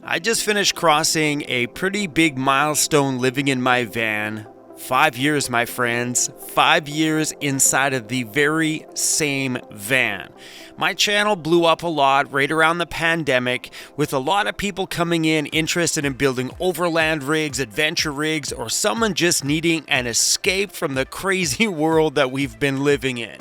I just finished crossing a pretty big milestone living in my van. 5 years, my friends. 5 years inside of the very same van. My channel blew up a lot right around the pandemic, with a lot of people coming in interested in building overland rigs, adventure rigs, or someone just needing an escape from the crazy world that we've been living in.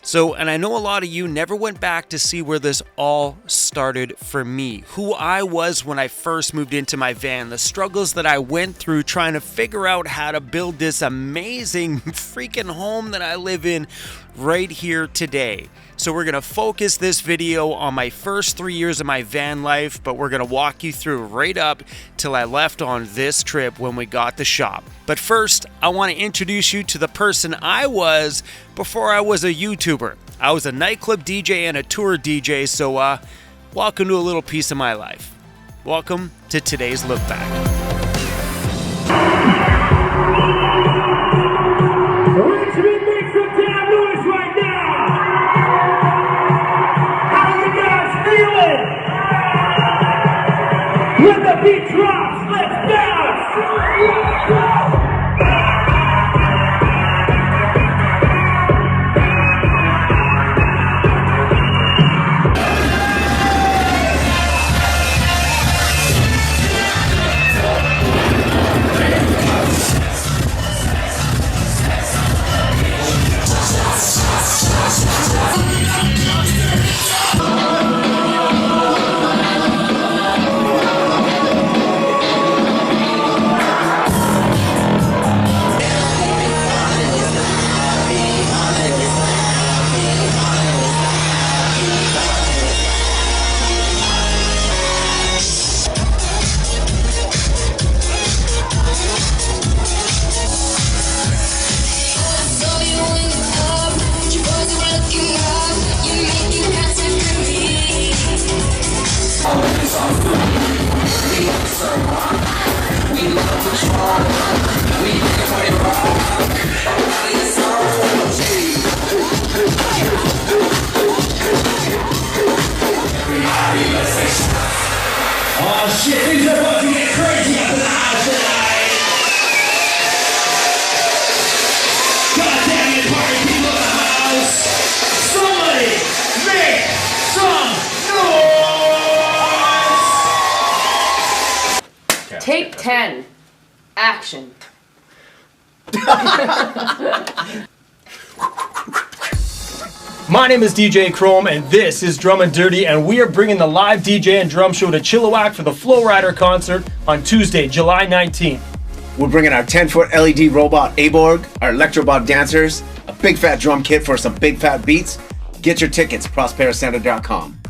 So, and I know a lot of you never went back to see where this all started for me, who I was when I first moved into my van, the struggles that I went through trying to figure out how to build this amazing freaking home that I live in right here today. So we're going to focus this video on my first 3 years of my van life, but we're going to walk you through right up till I left on this trip when we got the shop. But first, I want to introduce you to the person I was before I was a YouTuber. I was a nightclub DJ and a tour DJ, so welcome to a little piece of my life. Welcome to today's Look Back. When the beat drops, let's dance! Oh shit, things are about to get crazy up in the house tonight. God damn it, party people in the house. Somebody make some noise. Take 10. Action. My name is DJ Chrome, and this is Drum and Dirty, and we are bringing the live DJ and drum show to Chilliwack for the Flow Rider concert on Tuesday, July 19th. We're bringing our 10-foot LED robot Aborg, our Electrobot dancers, a big fat drum kit for some big fat beats. Get your tickets, prospericenter.com.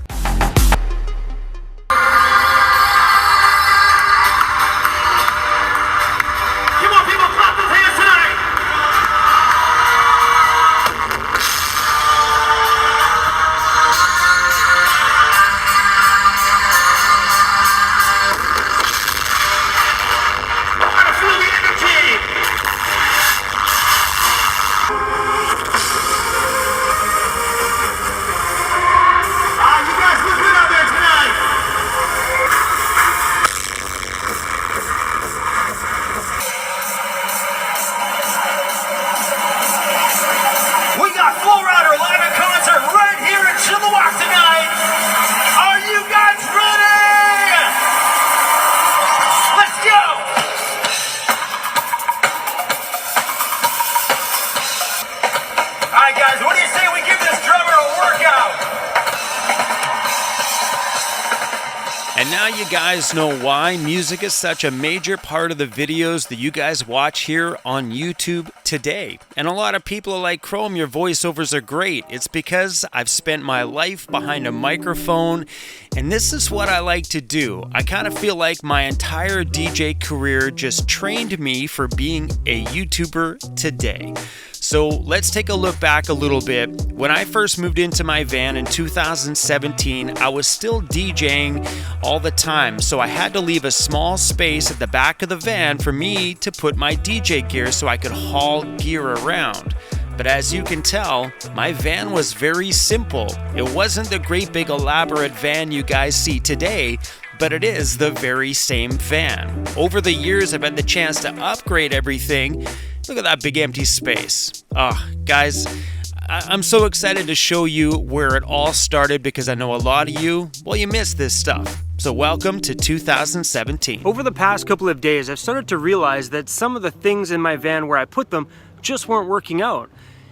And now you guys know why music is such a major part of the videos that you guys watch here on YouTube today. And a lot of people are like, Chrome, your voiceovers are great. It's because I've spent my life behind a microphone, and this is what I like to do. I kind of feel like my entire DJ career just trained me for being a YouTuber today. So let's take a look back a little bit. When I first moved into my van in 2017, I was still DJing all the time, so I had to leave a small space at the back of the van for me to put my DJ gear so I could haul gear around. But as you can tell, my van was very simple. It wasn't the great big elaborate van you guys see today, but it is the very same van. Over the years, I've had the chance to upgrade everything. Look at that big empty space. Oh, guys, I'm so excited to show you where it all started because I know a lot of you, well, you missed this stuff. So welcome to 2017. Over the past couple of days, I've started to realize that some of the things in my van where I put them just weren't working out.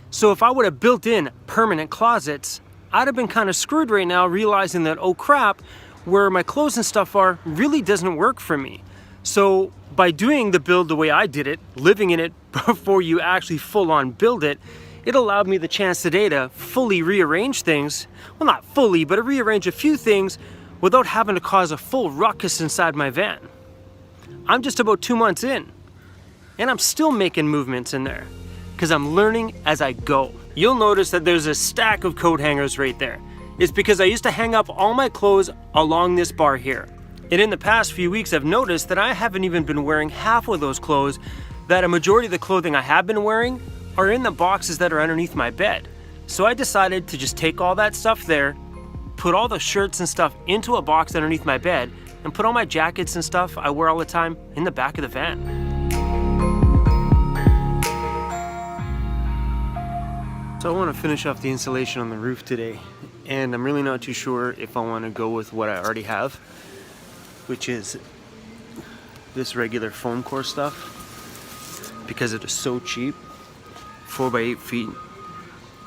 So if I would have built in permanent closets, I'd have been kind of screwed right now, realizing that, oh crap, where my clothes and stuff are really doesn't work for me. So by doing the build the way I did it, living in it before you actually full on build it, it allowed me the chance today to fully rearrange things. Well, not fully, but rearrange a few things without having to cause a full ruckus inside my van. I'm just about 2 months in, and I'm still making movements in there because I'm learning as I go. You'll notice that there's a stack of coat hangers right there. It's because I used to hang up all my clothes along this bar here. And in the past few weeks, I've noticed that I haven't even been wearing half of those clothes, that a majority of the clothing I have been wearing are in the boxes that are underneath my bed. So I decided to just take all that stuff there, put all the shirts and stuff into a box underneath my bed, and put all my jackets and stuff I wear all the time in the back of the van. So I want to finish off the insulation on the roof today, and I'm really not too sure if I want to go with what I already have, which is this regular foam core stuff, because it is so cheap. 4 by 8 feet,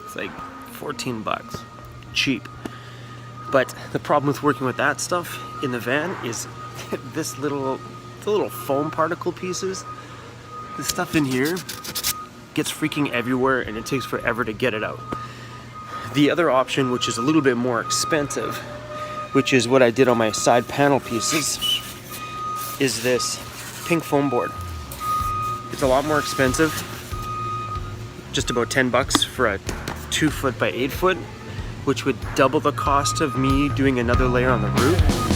it's like 14 bucks, cheap. But the problem with working with that stuff in the van is the little foam particle pieces. The stuff in here gets freaking everywhere and it takes forever to get it out. The other option, which is a little bit more expensive, which is what I did on my side panel pieces, is this pink foam board. It's a lot more expensive, just about 10 bucks for a 2 foot by 8 foot, which would double the cost of me doing another layer on the roof.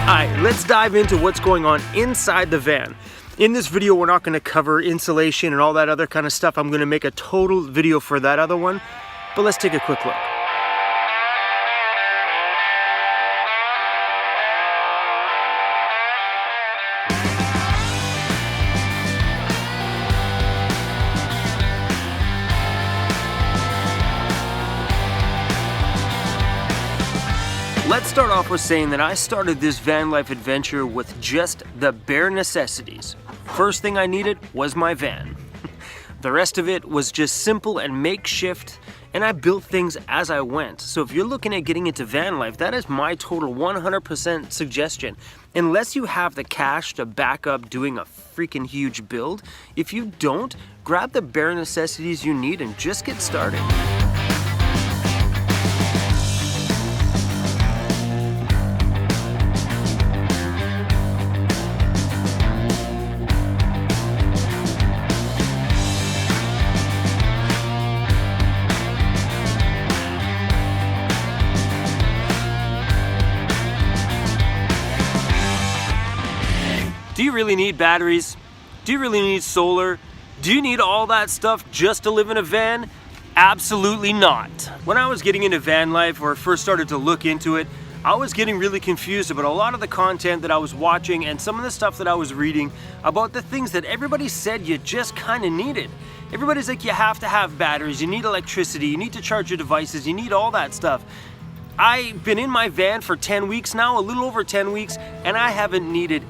Alright, let's dive into what's going on inside the van. In this video, we're not going to cover insulation and all that other kind of stuff. I'm going to make a total video for that other one, but let's take a quick look. Let's start off with saying that I started this van life adventure with just the bare necessities. First thing I needed was my van. The rest of it was just simple and makeshift, and I built things as I went. So if you're looking at getting into van life, that is my total 100% suggestion. Unless you have the cash to back up doing a freaking huge build, if you don't, grab the bare necessities you need and just get started. Do you really need batteries? Do you really need solar? Do you need all that stuff just to live in a van? Absolutely not. When I was getting into van life or first started to look into it, I was getting really confused about a lot of the content that I was watching and some of the stuff that I was reading about the things that everybody said you just kind of needed. Everybody's like, you have to have batteries, you need electricity, you need to charge your devices, you need all that stuff. I've been in my van for 10 weeks now, a little over 10 weeks, and I haven't needed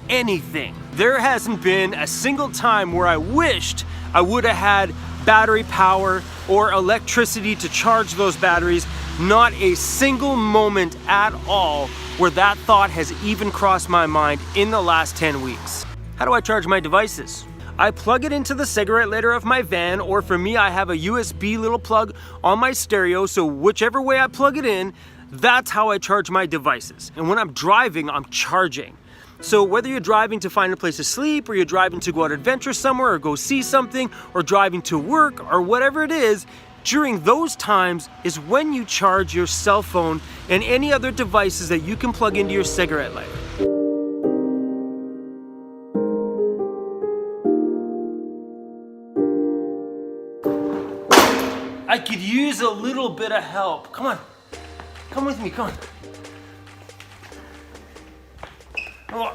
anything. There hasn't been a single time where I wished I would have had battery power or electricity to charge those batteries Not a single moment at all where that thought has even crossed my mind in the last 10 weeks. How do I charge my devices? I plug it into the cigarette lighter of my van, or for me, I have a USB little plug on my stereo, so whichever way I plug it in, that's how I charge my devices. And when I'm driving, I'm charging. So whether you're driving to find a place to sleep, or you're driving to go out adventure somewhere, or go see something, or driving to work, or whatever it is, during those times is when you charge your cell phone and any other devices that you can plug into your cigarette lighter. I could use a little bit of help. Come on. Come with me, come on. Oh.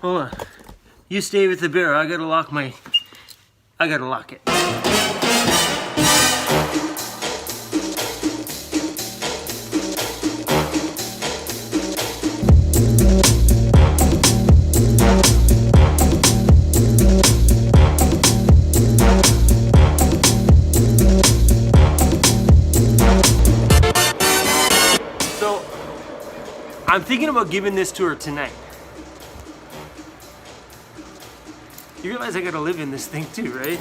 Hold on. You stay with the bear. I gotta lock it. I'm thinking about giving this to her tonight. You realize I gotta live in this thing too, right?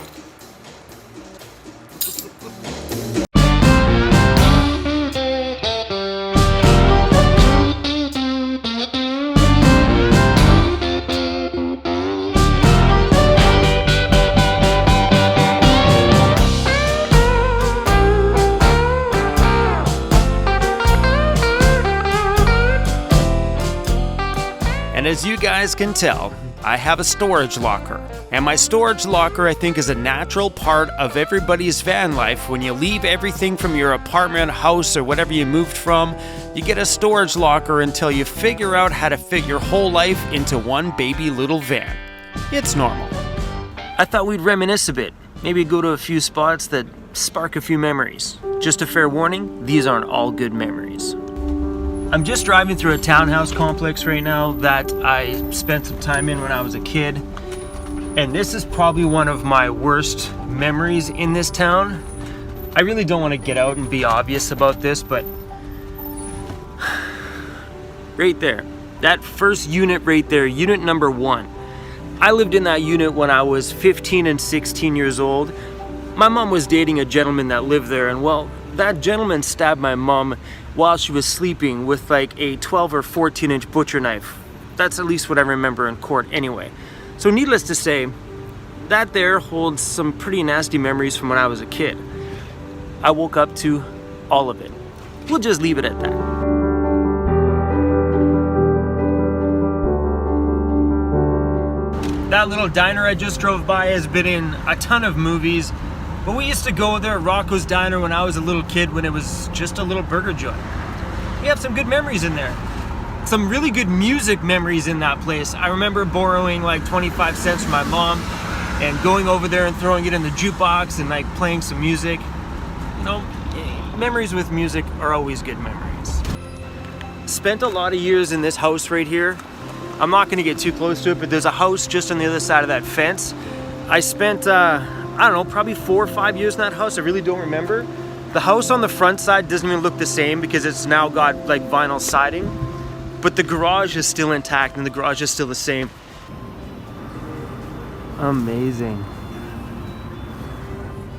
And as you guys can tell, I have a storage locker. And my storage locker, I think, is a natural part of everybody's van life. When you leave everything from your apartment, house, or whatever you moved from, you get a storage locker until you figure out how to fit your whole life into one baby little van. It's normal. I thought we'd reminisce a bit. Maybe go to a few spots that spark a few memories. Just a fair warning, these aren't all good memories. I'm just driving through a townhouse complex right now that I spent some time in when I was a kid. And this is probably one of my worst memories in this town. I really don't want to get out and be obvious about this, but right there, that first unit right there, unit number 1. I lived in that unit when I was 15 and 16 years old. My mom was dating a gentleman that lived there, and well, that gentleman stabbed my mom while she was sleeping with like a 12 or 14 inch butcher knife. That's at least what I remember in court anyway. So needless to say, that there holds some pretty nasty memories from when I was a kid. I woke up to all of it. We'll just leave it at that. That little diner I just drove by has been in a ton of movies. But we used to go there at Rocco's Diner when I was a little kid, when it was just a little burger joint. We have some good memories in there. Some really good music memories in that place. I remember borrowing like 25 cents from my mom and going over there and throwing it in the jukebox and like playing some music. You know, memories with music are always good memories. Spent a lot of years in this house right here. I'm not gonna get too close to it, but there's a house just on the other side of that fence. I spent, I don't know, probably 4 or 5 years in that house. I really don't remember. The house on the front side doesn't even look the same because it's now got like vinyl siding, but the garage is still intact and the garage is still the same. Amazing.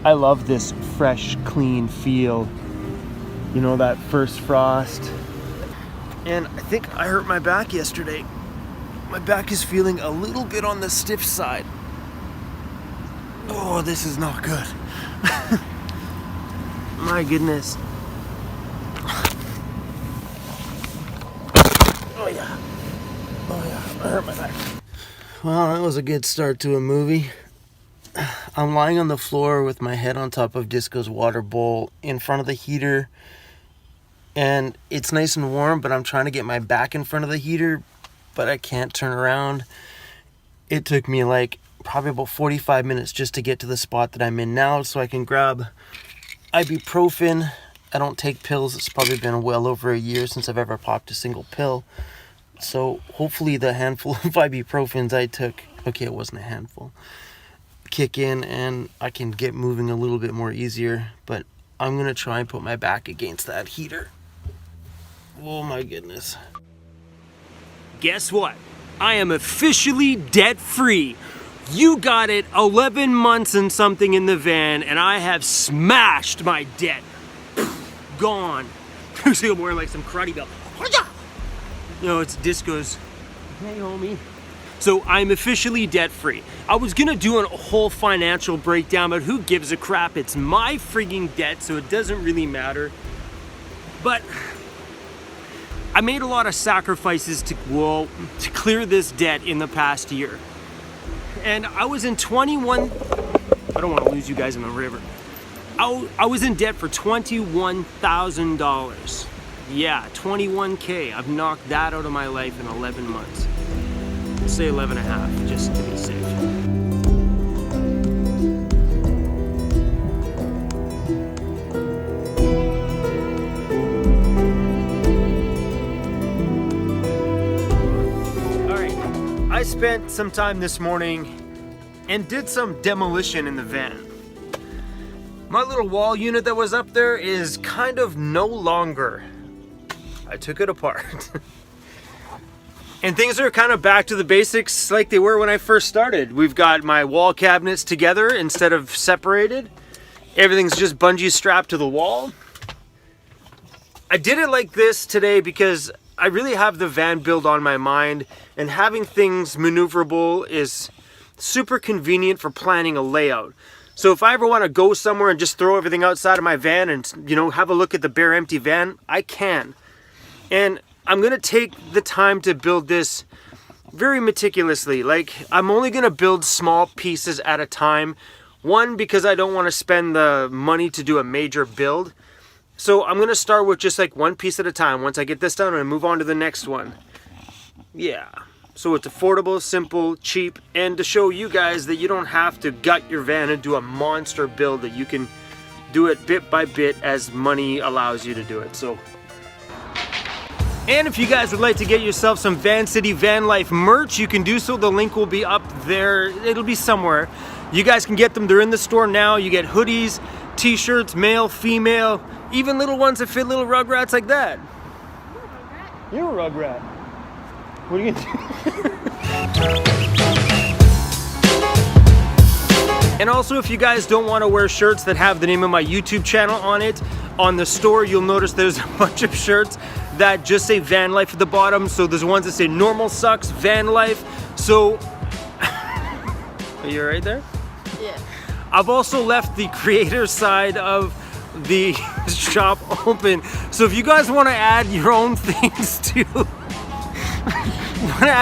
I love this fresh, clean feel. You know, that first frost. And I think I hurt my back yesterday. My back is feeling a little bit on the stiff side. Oh, this is not good. My goodness. Oh yeah. I hurt my back. Well, that was a good start to a movie. I'm lying on the floor with my head on top of Disco's water bowl in front of the heater. And it's nice and warm, but I'm trying to get my back in front of the heater, but I can't turn around. It took me like probably about 45 minutes just to get to the spot that I'm in now so I can grab ibuprofen. I don't take pills. It's probably been well over a year since I've ever popped a single pill. So hopefully the handful of ibuprofens I took, okay, it wasn't a handful, kick in and I can get moving a little bit more easier. But I'm gonna try and put my back against that heater. Oh my goodness. Guess what? I am officially debt-free. You got it, 11 months and something in the van, and I have smashed my debt. Gone. Looks like I'm wearing like some karate belt. No, it's discos. Hey, homie. So I'm officially debt-free. I was gonna do a whole financial breakdown, but who gives a crap? It's my frigging debt, so it doesn't really matter. But I made a lot of sacrifices to clear this debt in the past year. And I was in 21, I don't want to lose you guys in the river. I was in debt for $21,000. Yeah, 21K. I've knocked that out of my life in 11 months. We'll say 11 and a half, just to be safe. I spent some time this morning and did some demolition in the van. My little wall unit that was up there is kind of no longer. I took it apart. And things are kind of back to the basics like they were when I first started. We've got my wall cabinets together instead of separated. Everything's just bungee strapped to the wall. I did it like this today because I really have the van build on my mind, and having things maneuverable is super convenient for planning a layout. So if I ever want to go somewhere and just throw everything outside of my van and, you know, have a look at the bare empty van, I can. And I'm going to take the time to build this very meticulously. Like, I'm only going to build small pieces at a time. One, because I don't want to spend the money to do a major build. So I'm going to start with just like one piece at a time. Once I get this done, I'm going to move on to the next one. Yeah. So it's affordable, simple, cheap, and to show you guys that you don't have to gut your van and do a monster build, that you can do it bit by bit as money allows you to do it. So, and if you guys would like to get yourself some Vancity Vanlife merch, you can do so. The link will be up there. It'll be somewhere. You guys can get them. They're in the store now. You get hoodies, t-shirts, male, female, even little ones that fit little rugrats like that. You're a rugrat. What are you gonna do? And also, if you guys don't want to wear shirts that have the name of my YouTube channel on it, on the store you'll notice there's a bunch of shirts that just say Van Life at the bottom. So there's ones that say Normal Sucks, Van Life. So, are you right there? Yeah. I've also left the creator side of the shop open. So if you guys want to add your own things to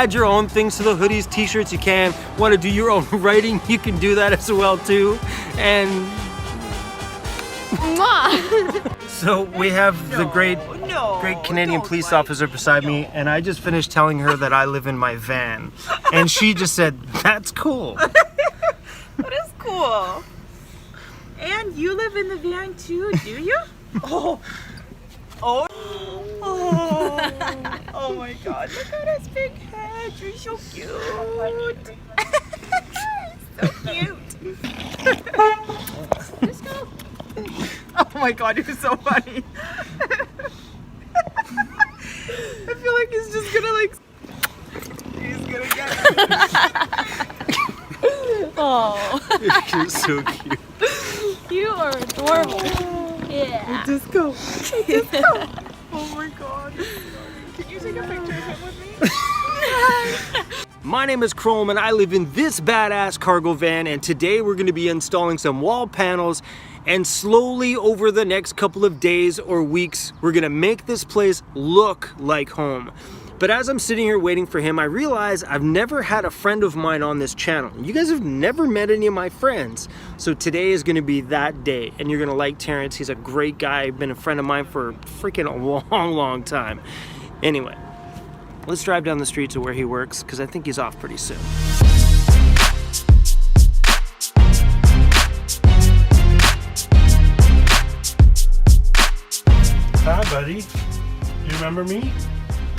your own things to the hoodies, t-shirts, you can. Want to do your own writing, you can do that as well too. And so we have the great Canadian police officer beside me, and I just finished telling her that I live in my van, and she just said, "That's cool." That is cool. And you live in the van too, do you? Oh my god, look at his big head. You're so cute. So cute. Let's go. Oh my god, you're so funny. I feel like he's just gonna he's gonna get it. Oh. You're so cute. You are adorable. Yeah. Just go. Just go. Oh my god. Can you take a picture of him with me? My name is Chrome and I live in this badass cargo van, and today we're going to be installing some wall panels, and slowly over the next couple of days or weeks we're going to make this place look like home. But as I'm sitting here waiting for him, I realize I've never had a friend of mine on this channel. You guys have never met any of my friends. So today is going to be that day, and you're going to like Terrence. He's a great guy, been a friend of mine for freaking a long time. Anyway, let's drive down the street to where he works, because I think he's off pretty soon. Hi, buddy. You remember me?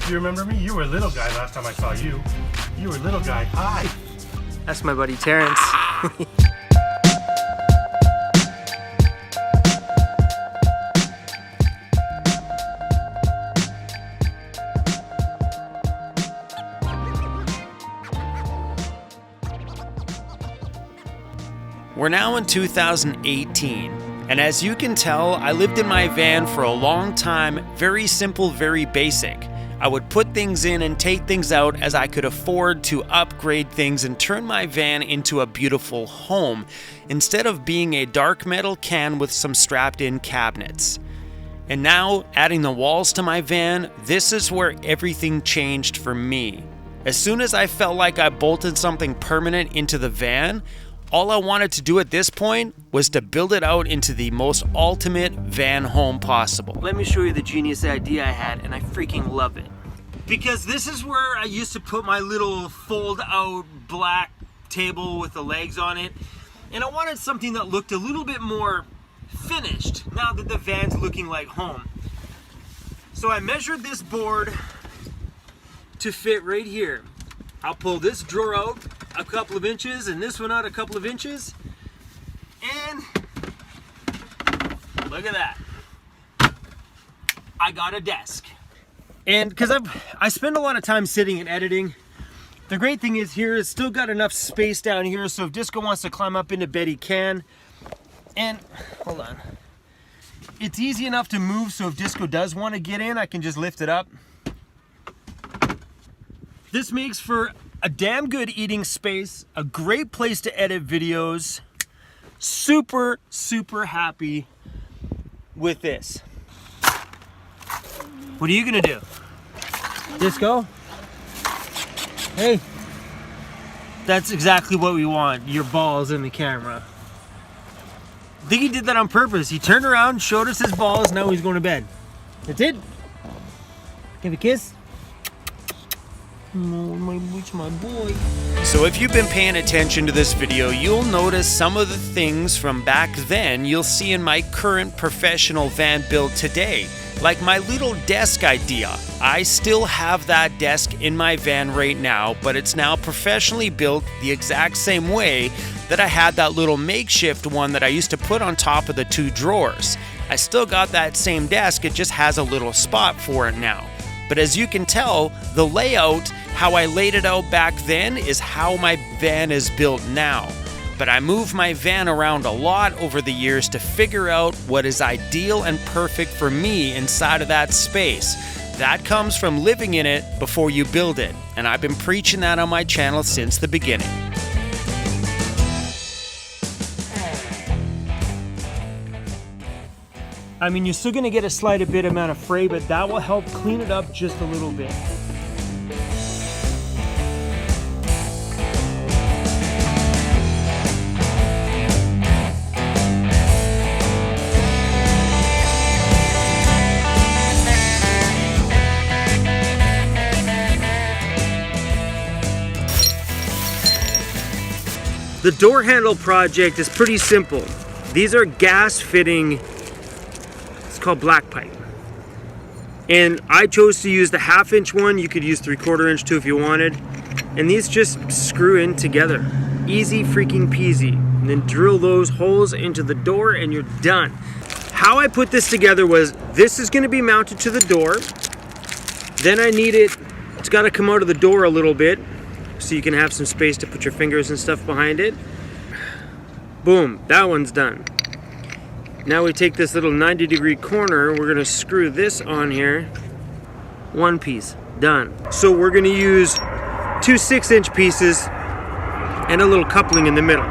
You remember me? You were a little guy last time I saw you. You were a little guy. Hi. That's my buddy Terrence. We're now in 2018, and as you can tell, I lived in my van for a long time, very simple, very basic. I would put things in and take things out as I could afford to upgrade things and turn my van into a beautiful home, instead of being a dark metal can with some strapped-in cabinets. And now, adding the walls to my van, this is where everything changed for me. As soon as I felt like I bolted something permanent into the van, all I wanted to do at this point was to build it out into the most ultimate van home possible. Let me show you the genius idea I had, and I freaking love it. Because this is where I used to put my little fold-out black table with the legs on it, and I wanted something that looked a little bit more finished now that the van's looking like home. So I measured this board to fit right here. I'll pull this drawer out a couple of inches and this one out a couple of inches, and look at that. I got a desk. And because I spend a lot of time sitting and editing, the great thing is here it's still got enough space down here, so if Disco wants to climb up into bed, he can. And hold on, it's easy enough to move, so if Disco does want to get in, I can just lift it up. This makes for a damn good eating space, a great place to edit videos. Super, super happy with this. What are you gonna do? Disco? Hey, that's exactly what we want, your balls in the camera. I think he did that on purpose. He turned around, showed us his balls, now he's going to bed. That's it. Give a kiss. Oh, my boy. So if you've been paying attention to this video, you'll notice some of the things from back then you'll see in my current professional van build today. Like my little desk idea. I still have that desk in my van right now, but it's now professionally built the exact same way that I had that little makeshift one that I used to put on top of the two drawers. I still got that same desk, it just has a little spot for it now. But as you can tell, the layout, how I laid it out back then, is how my van is built now. But I moved my van around a lot over the years to figure out what is ideal and perfect for me inside of that space. That comes from living in it before you build it, and I've been preaching that on my channel since the beginning. I mean, you're still gonna get a slight bit amount of fray, but that will help clean it up just a little bit. The door handle project is pretty simple. These are gas fitting, it's called black pipe. And I chose to use the 1/2 inch one. You could use 3/4 inch too if you wanted. And these just screw in together. Easy freaking peasy. And then drill those holes into the door and you're done. How I put this together was, this is gonna be mounted to the door. Then I need it's gotta come out of the door a little bit, so you can have some space to put your fingers and stuff behind it. Boom, that one's done. Now we take this little 90-degree corner, we're gonna screw this on here. One piece, done. So we're gonna use 2 6-inch pieces and a little coupling in the middle.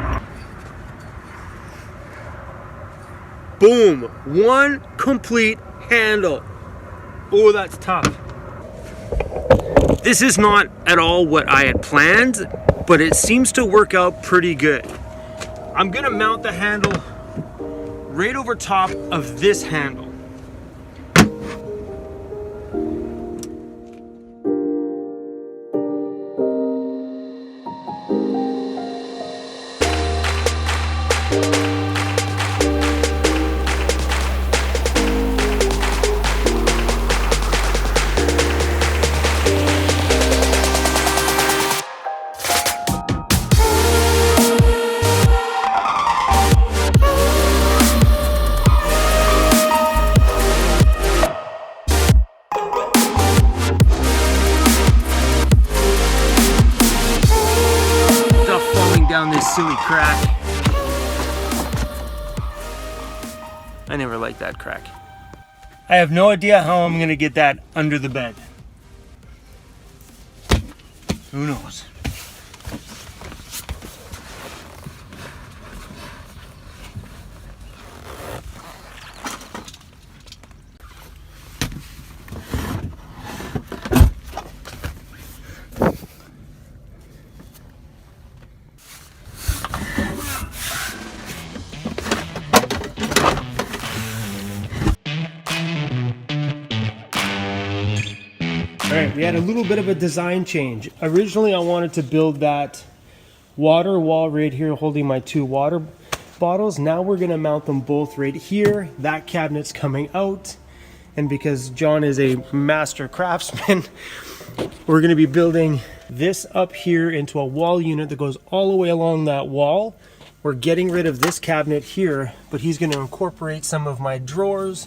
Boom, one complete handle. Oh, that's tough. This is not at all what I had planned, but it seems to work out pretty good. I'm gonna mount the handle right over top of this handle. Down this silly crack. I never liked that crack. I have no idea how I'm gonna get that under the bed. Who knows? Alright, we had a little bit of a design change. Originally I wanted to build that water wall right here holding my 2 water bottles. Now we're going to mount them both right here. That cabinet's coming out. And because John is a master craftsman, we're going to be building this up here into a wall unit that goes all the way along that wall. We're getting rid of this cabinet here, but he's going to incorporate some of my drawers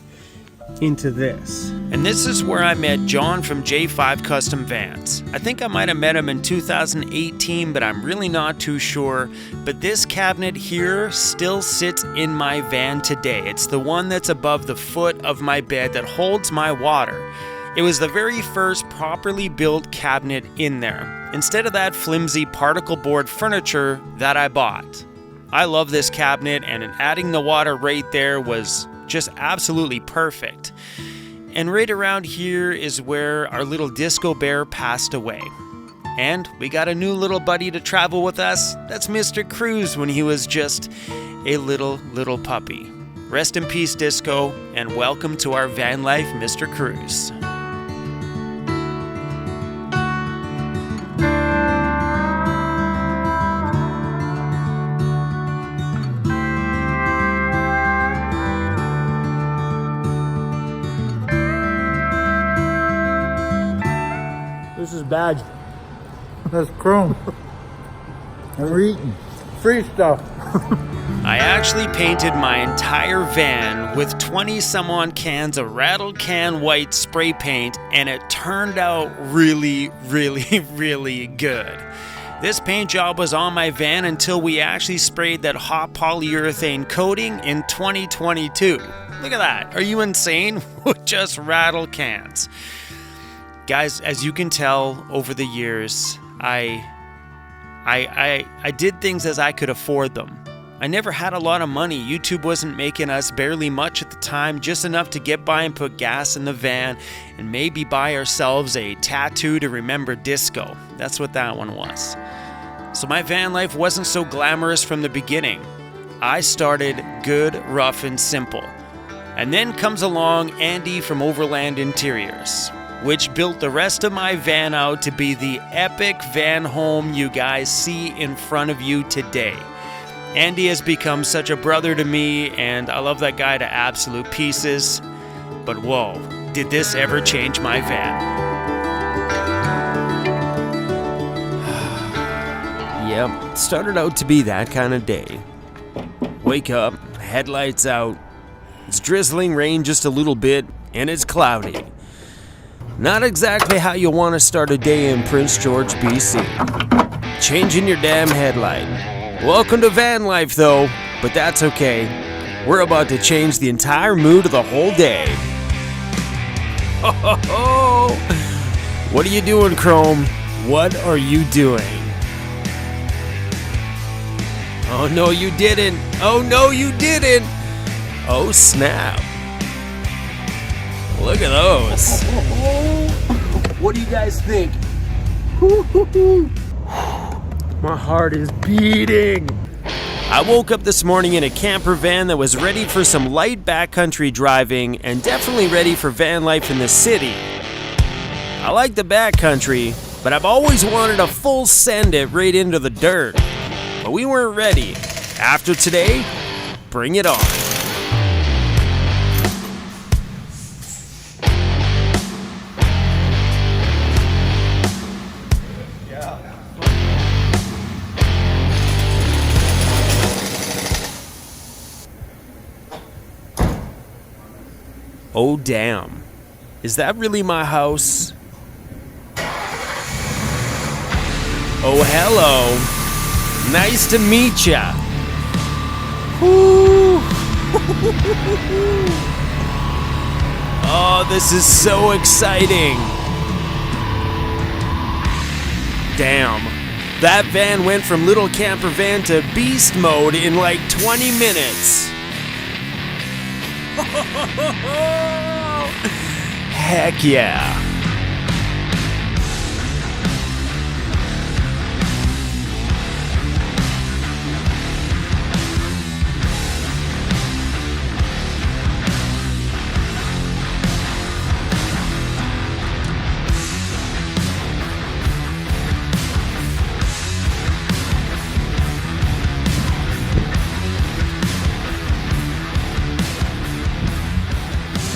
into this. And this is where I met John from J5 Custom Vans. I think I might have met him in 2018, but I'm really not too sure. But this cabinet here still sits in my van today. It's the one that's above the foot of my bed that holds my water. It was the very first properly built cabinet in there, instead of that flimsy particle board furniture that I bought. I love this cabinet, and adding the water right there was just absolutely perfect. And right around here is where our little disco bear passed away. And we got a new little buddy to travel with us. That's Mr. Cruz when he was just a little puppy. Rest in peace, Disco, and welcome to our van life, Mr. Cruz. This is bad. That's chrome. And we're eating free stuff. I actually painted my entire van with 20 some odd cans of rattled can white spray paint, and it turned out really good. This paint job was on my van until we actually sprayed that hot polyurethane coating in 2022. Look at that. Are you insane? With just rattle cans. Guys, as you can tell over the years, I did things as I could afford them. I never had a lot of money. YouTube wasn't making us barely much at the time, just enough to get by and put gas in the van and maybe buy ourselves a tattoo to remember Disco. That's what that one was. So my van life wasn't so glamorous from the beginning. I started good, rough, and simple. And then comes along Andy from Overland Interiors, which built the rest of my van out to be the epic van home you guys see in front of you today. Andy has become such a brother to me, and I love that guy to absolute pieces. But whoa, did this ever change my van? Yep, started out to be that kind of day. Wake up, headlights out, it's drizzling rain just a little bit, and it's cloudy. Not exactly how you want to start a day in Prince George, BC. Changing your damn headlight. Welcome to van life though, but that's okay. We're about to change the entire mood of the whole day. Ho ho ho! What are you doing, Chrome? What are you doing? Oh no you didn't! Oh no you didn't! Oh snap! Look at those. What do you guys think? My heart is beating. I woke up this morning in a camper van that was ready for some light backcountry driving and definitely ready for van life in the city. I like the backcountry, but I've always wanted a full send it right into the dirt. But we weren't ready. After today, bring it on. Oh damn, is that really my house? Oh hello, nice to meet ya. Woo. Oh, this is so exciting. Damn. That van went from little camper van to beast mode in like 20 minutes. Heck yeah.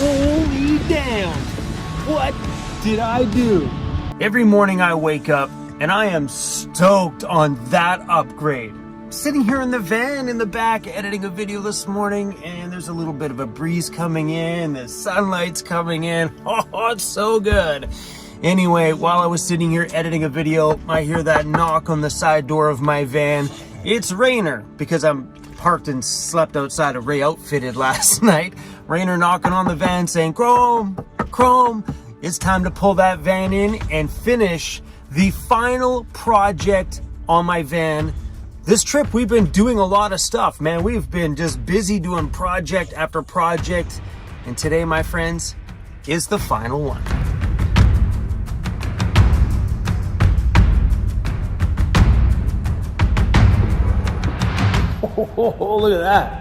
Holy damn! What did I do? Every morning I wake up and I am stoked on that upgrade. Sitting here in the van in the back editing a video this morning, and there's a little bit of a breeze coming in, the sunlight's coming in. Oh, it's so good. Anyway, while I was sitting here editing a video, I hear that knock on the side door of my van. It's Rainer, because I'm parked and slept outside of Ray Outfitted last night. Rainer knocking on the van saying, Chrome, it's time to pull that van in and finish the final project on my van. This trip, we've been doing a lot of stuff, man. We've been just busy doing project after project. And today, my friends, is the final one. Oh, look at that.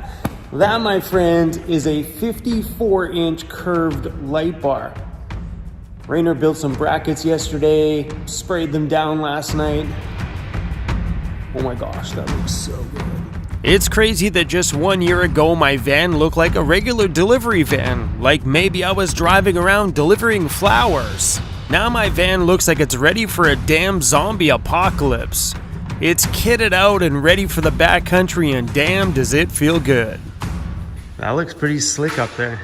That, my friend, is a 54-inch curved light bar. Rainer built some brackets yesterday, sprayed them down last night. Oh my gosh, that looks so good. It's crazy that just 1 year ago my van looked like a regular delivery van, like maybe I was driving around delivering flowers. Now my van looks like it's ready for a damn zombie apocalypse. It's kitted out and ready for the backcountry, and damn does it feel good. That looks pretty slick up there.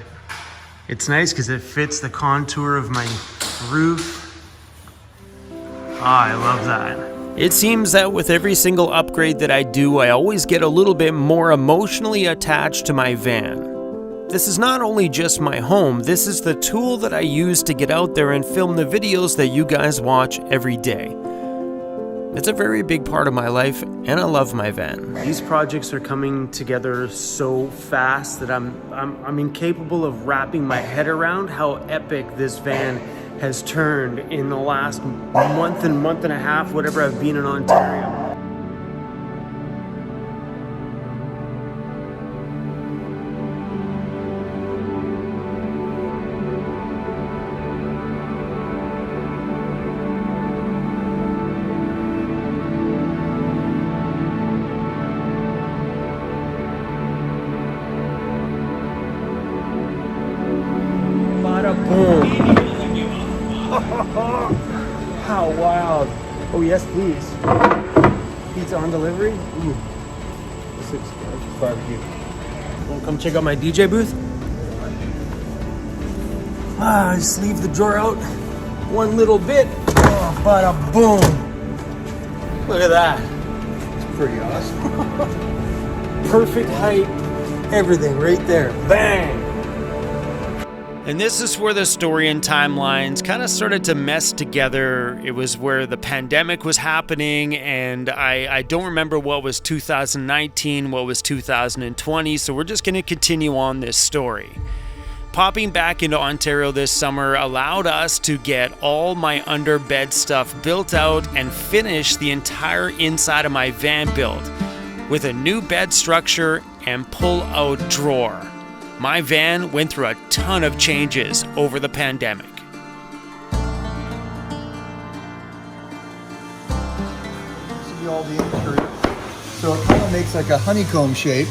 It's nice because it fits the contour of my roof. I love that. It seems that with every single upgrade that I do, I always get a little bit more emotionally attached to my van. This is not only just my home, this is the tool that I use to get out there and film the videos that you guys watch every day. It's a very big part of my life, and I love my van. These projects are coming together so fast that I'm incapable of wrapping my head around how epic this van has turned in the last month and a half, whatever I've been in Ontario. Boom. How wild. Oh yes, please. Pizza on delivery? Ooh. This looks good. Barbecue. Wanna come check out my DJ booth? Just leave the drawer out one little bit. Oh, bada boom. Look at that. It's pretty awesome. Perfect height, everything right there. Bang. And this is where the story and timelines kind of started to mess together. It was where the pandemic was happening, and I don't remember what was 2019, what was 2020, so we're just going to continue on this story. Popping back into Ontario this summer allowed us to get all my underbed stuff built out and finish the entire inside of my van build with a new bed structure and pull-out drawer. My van went through a ton of changes over the pandemic. See all the interior. So it kind of makes like a honeycomb shape.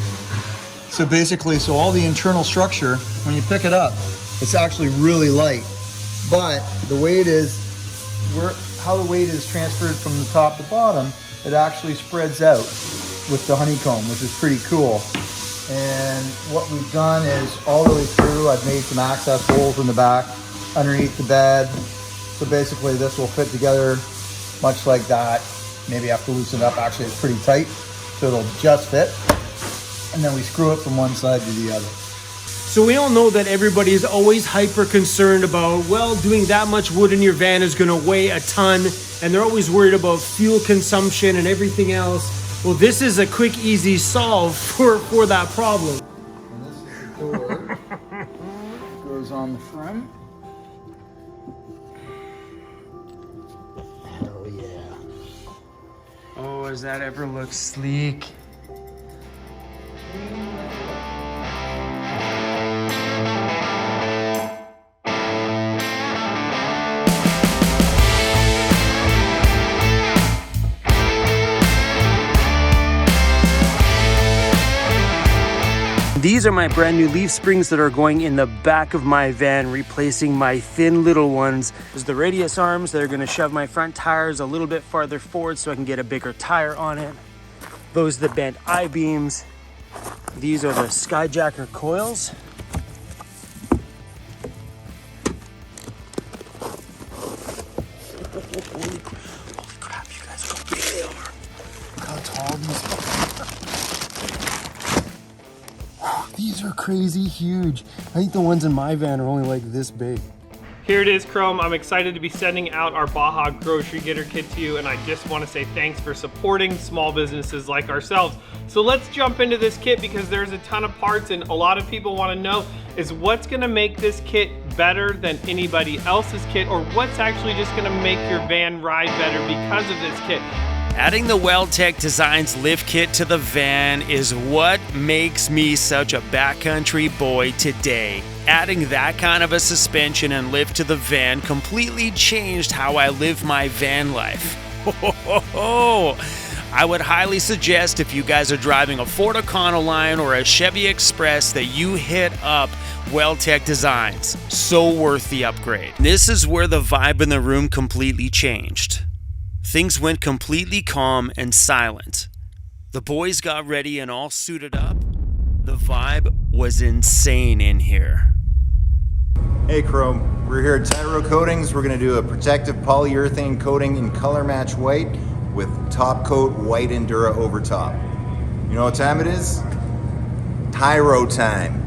So basically, all the internal structure, when you pick it up, it's actually really light. But the way it is, how the weight is transferred from the top to bottom, it actually spreads out with the honeycomb, which is pretty cool. And what we've done is all the way through, I've made some access holes in the back underneath the bed. So basically this will fit together much like that. Maybe I have to loosen it up. Actually, it's pretty tight, so it'll just fit. and then we screw it from one side to the other. So we all know that everybody is always hyper concerned about, well, doing that much wood in your van is going to weigh a ton, and they're always worried about fuel consumption and everything else. Well, this is a quick, easy solve for that problem. And this is the door. Goes on the front. Hell yeah. Oh, does that ever look sleek? These are my brand new leaf springs that are going in the back of my van, replacing my thin little ones. There's the radius arms that are gonna shove my front tires a little bit farther forward so I can get a bigger tire on it. Those are the bent I-beams. These are the skyjacker coils. Holy crap, you guys, how big they are. Look how tall these are. These are crazy huge. I think the ones in my van are only like this big. Here it is, Chrome. I'm excited to be sending out our Baja Grocery Getter Kit to you, and I just want to say thanks for supporting small businesses like ourselves. So let's jump into this kit because there's a ton of parts, and a lot of people want to know is what's going to make this kit better than anybody else's kit, or what's actually just going to make your van ride better because of this kit. Adding the Weldtech Designs lift kit to the van is what makes me such a backcountry boy today. Adding that kind of a suspension and lift to the van completely changed how I live my van life. I would highly suggest if you guys are driving a Ford Econoline or a Chevy Express that you hit up Weldtech Designs. So worth the upgrade. This is where the vibe in the room completely changed. Things went completely calm and silent. The boys got ready and all suited up. The vibe was insane in here. Hey Chrome, we're here at Tyro Coatings. We're going to do a protective polyurethane coating in color match white with top coat white Endura over top. You know what time it is? Tyro time.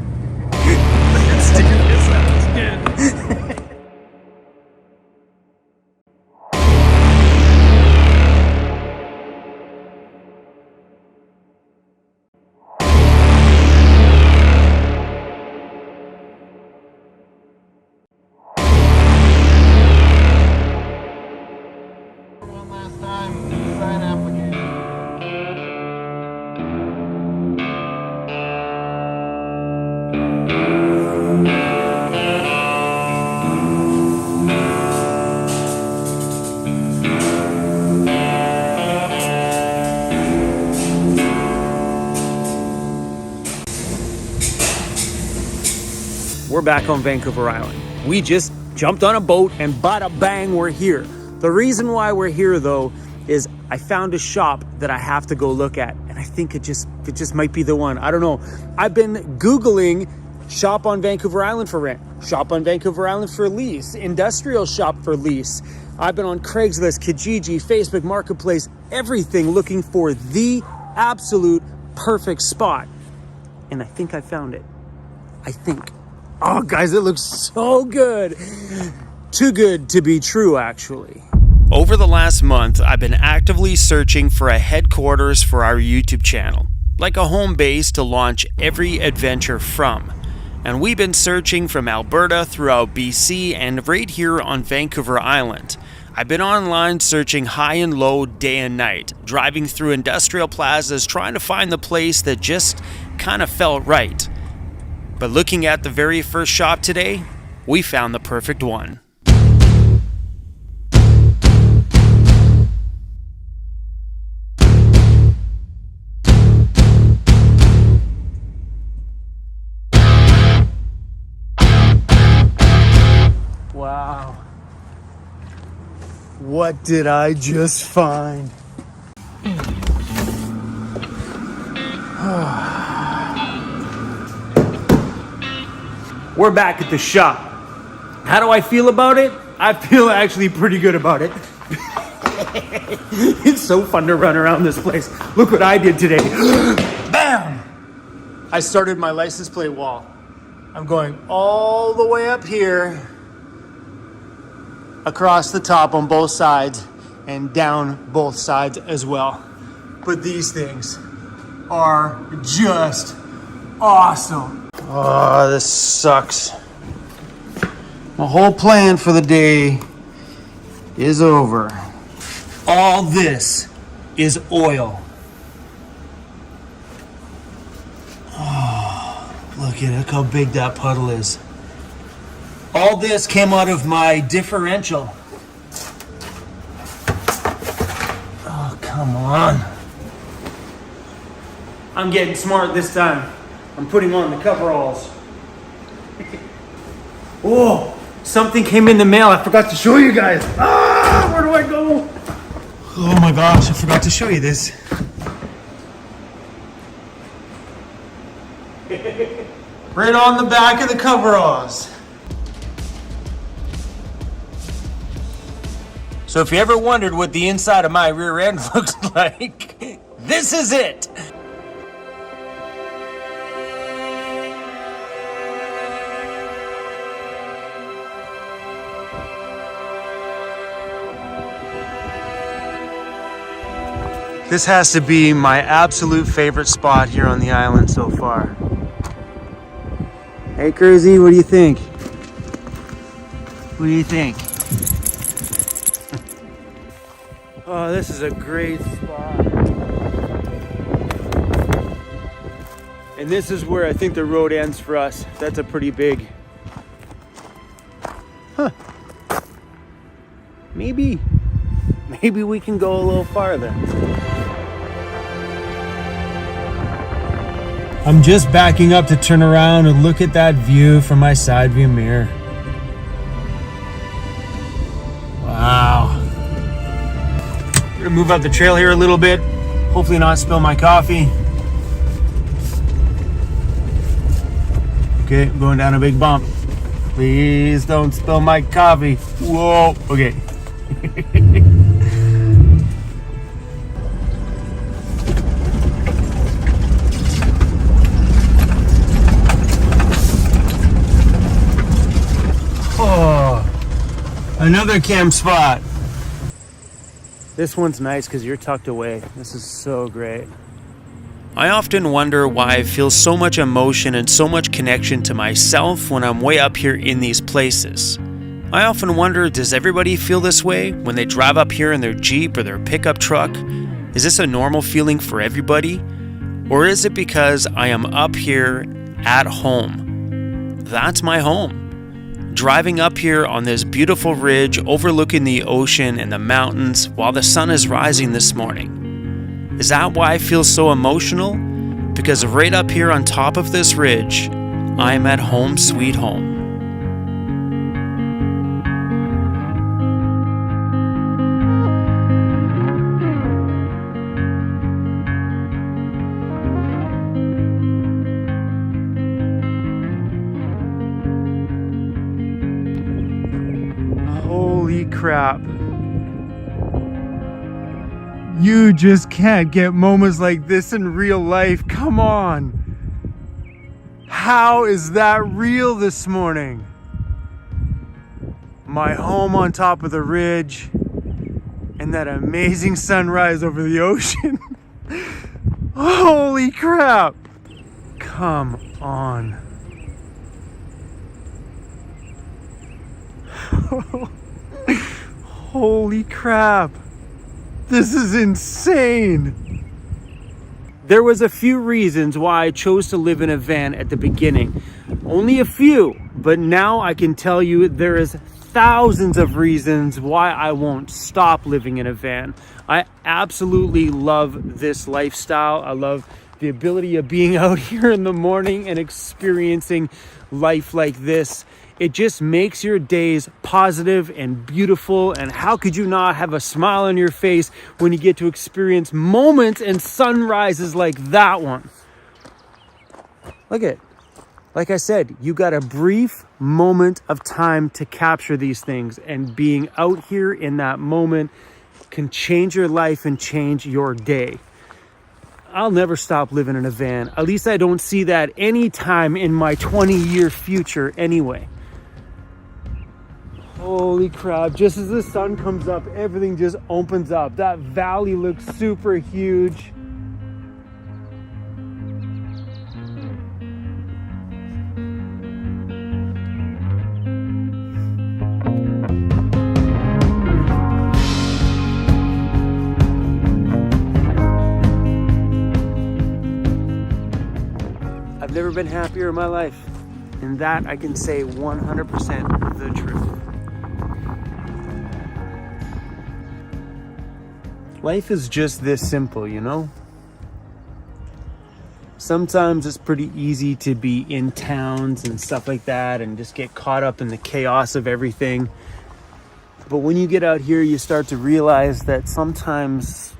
We're back on Vancouver Island. We just jumped on a boat and bada bang, we're here. The reason why we're here though is I found a shop that I have to go look at, and I think it just might be the one. I don't know. I've been Googling shop on Vancouver Island for rent, shop on Vancouver Island for lease, industrial shop for lease. I've been on Craigslist, Kijiji, Facebook Marketplace, everything looking for the absolute perfect spot. And I think I found it. I think. Oh, guys, it looks so good. Too good to be true, actually. Over the last month, I've been actively searching for a headquarters for our YouTube channel, like a home base to launch every adventure from. And we've been searching from Alberta throughout BC and right here on Vancouver Island. I've been online searching high and low, day and night, driving through industrial plazas trying to find the place that just kind of felt right. But looking at the very first shop today, we found the perfect one. Wow. What did I just find? We're back at the shop. How do I feel about it? I feel actually pretty good about it. It's so fun to run around this place. Look what I did today. Bam! I started my license plate wall. I'm going all the way up here, across the top on both sides, and down both sides as well. But these things are just awesome. Oh, this sucks. My whole plan for the day is over. All this is oil. Oh, look how big that puddle is. All this came out of my differential. Oh, come on. I'm getting smart this time. I'm putting on the coveralls. Oh, something came in the mail. I forgot to show you guys. Ah, where do I go? Oh my gosh, I forgot to show you this. Right on the back of the coveralls. So if you ever wondered what the inside of my rear end looks like, this is it. This has to be my absolute favorite spot here on the island so far. Hey, Crazy, what do you think? What do you think? Oh, this is a great spot. And this is where I think the road ends for us. That's a pretty big... Huh. Maybe we can go a little farther. I'm just backing up to turn around and look at that view from my side view mirror. Wow. I'm gonna move out the trail here a little bit. Hopefully not spill my coffee. Okay, I'm going down a big bump. Please don't spill my coffee. Whoa, okay. Oh, another camp spot. This one's nice because you're tucked away. This is so great. I often wonder why I feel so much emotion and so much connection to myself when I'm way up here in these places. I often wonder, does everybody feel this way when they drive up here in their Jeep or their pickup truck? Is this a normal feeling for everybody? Or is it because I am up here at home? That's my home. Driving up here on this beautiful ridge overlooking the ocean and the mountains while the sun is rising this morning. Is that why I feel so emotional? Because right up here on top of this ridge, I am at home sweet home. Holy crap. You just can't get moments like this in real life. Come on. How is that real this morning? My home on top of the ridge and that amazing sunrise over the ocean. Holy crap. Come on. Holy crap. This is insane. There was a few reasons why I chose to live in a van at the beginning. Only a few, but now I can tell you there is thousands of reasons why I won't stop living in a van. I absolutely love this lifestyle. I love the ability of being out here in the morning and experiencing life like this. It just makes your days positive and beautiful. And how could you not have a smile on your face when you get to experience moments and sunrises like that one? Look at it. Like I said, you got a brief moment of time to capture these things, and being out here in that moment can change your life and change your day. I'll never stop living in a van. At least I don't see that anytime in my 20-year future anyway. Holy crap, just as the sun comes up, everything just opens up. That valley looks super huge. I've never been happier in my life. And that I can say 100% the truth. Life is just this simple, you know? Sometimes it's pretty easy to be in towns and stuff like that and just get caught up in the chaos of everything. But when you get out here, you start to realize that sometimes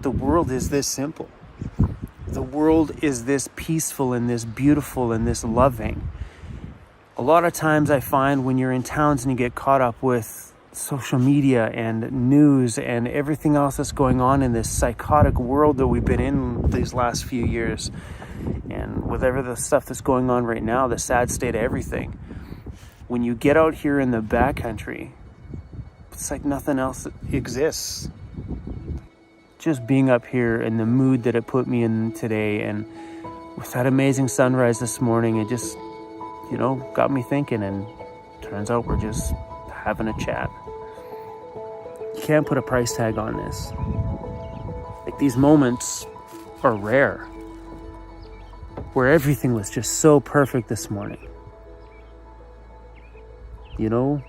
the world is this simple. The world is this peaceful and this beautiful and this loving. A lot of times I find when you're in towns and you get caught up with social media and news and everything else that's going on in this psychotic world that we've been in these last few years, and with the stuff that's going on right now, the sad state of everything, when you get out here in the backcountry, it's like nothing else exists. Just being up here and the mood that it put me in today, and with that amazing sunrise this morning, it just, you know, got me thinking, and turns out we're just having a chat. You can't put a price tag on this. Like, these moments are rare, where everything was just so perfect this morning. You know,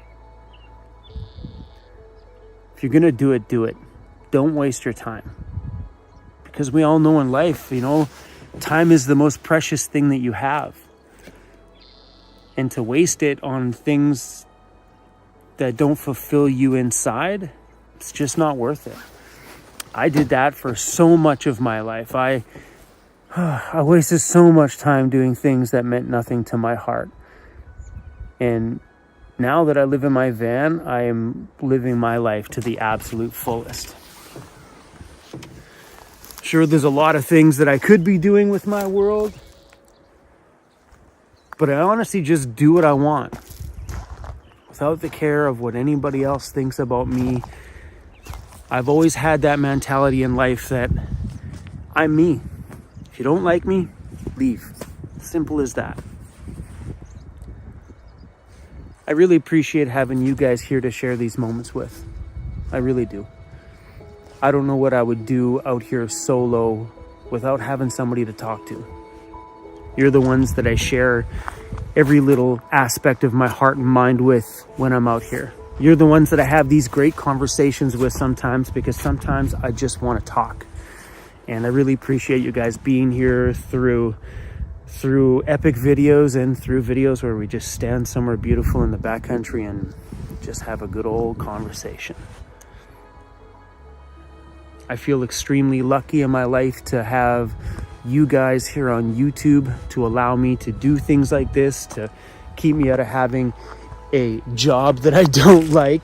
if you're gonna do it, do it. Don't waste your time. Because we all know in life, you know, time is the most precious thing that you have. And to waste it on things that don't fulfill you inside, it's just not worth it. I did that for so much of my life. I wasted so much time doing things that meant nothing to my heart. And now that I live in my van, I am living my life to the absolute fullest. Sure, there's a lot of things that I could be doing with my world, but I honestly just do what I want without the care of what anybody else thinks about me. I've always had that mentality in life that I'm me. If you don't like me, leave. Simple as that. I really appreciate having you guys here to share these moments with. I really do. I don't know what I would do out here solo without having somebody to talk to. You're the ones that I share every little aspect of my heart and mind with when I'm out here. You're the ones that I have these great conversations with sometimes, because sometimes I just want to talk. And I really appreciate you guys being here through epic videos and through videos where we just stand somewhere beautiful in the backcountry and just have a good old conversation. I feel extremely lucky in my life to have you guys here on YouTube to allow me to do things like this, to keep me out of having a job that I don't like.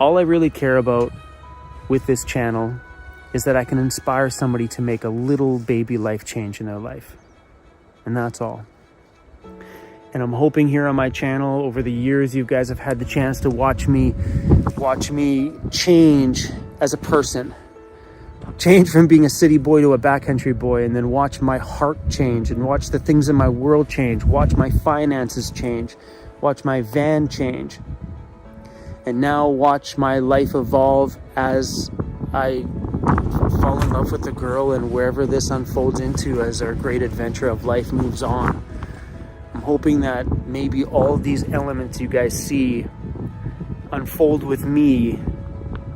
All I really care about with this channel is that I can inspire somebody to make a little baby life change in their life. And that's all. And I'm hoping here on my channel, over the years, you guys have had the chance to watch me change as a person. Change from being a city boy to a backcountry boy, and then watch my heart change, and watch the things in my world change, watch my finances change, watch my van change, and now watch my life evolve as I fall in love with a girl, and wherever this unfolds into as our great adventure of life moves on. I'm hoping that maybe all of these elements you guys see unfold with me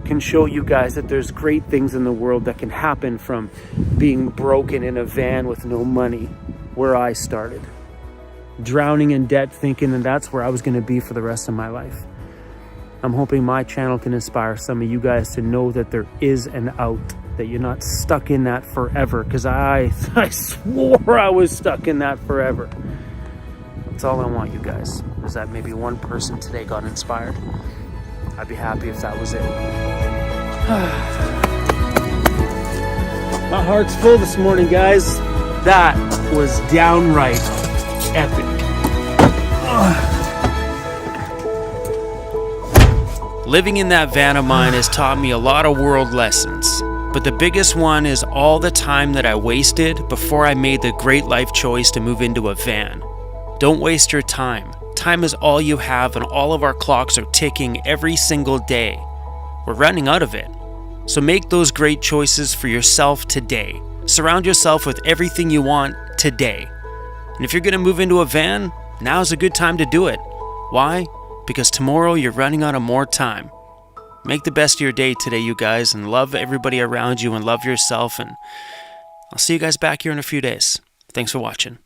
can show you guys that there's great things in the world that can happen from being broken in a van with no money, where I started. Drowning in debt, thinking that that's where I was going to be for the rest of my life. I'm hoping my channel can inspire some of you guys to know that there is an out, that you're not stuck in that forever, because I swore I was stuck in that forever. That's all I want, you guys, is that maybe one person today got inspired. I'd be happy if that was it. My heart's full this morning, guys. That was downright epic. Living in that van of mine has taught me a lot of world lessons, but the biggest one is all the time that I wasted before I made the great life choice to move into a van. Don't waste your time. Time is all you have, and all of our clocks are ticking every single day. We're running out of it. So make those great choices for yourself today. Surround yourself with everything you want today. And if you're going to move into a van, now's a good time to do it. Why? Because tomorrow you're running out of more time. Make the best of your day today, you guys, and love everybody around you and love yourself. And I'll see you guys back here in a few days. Thanks for watching.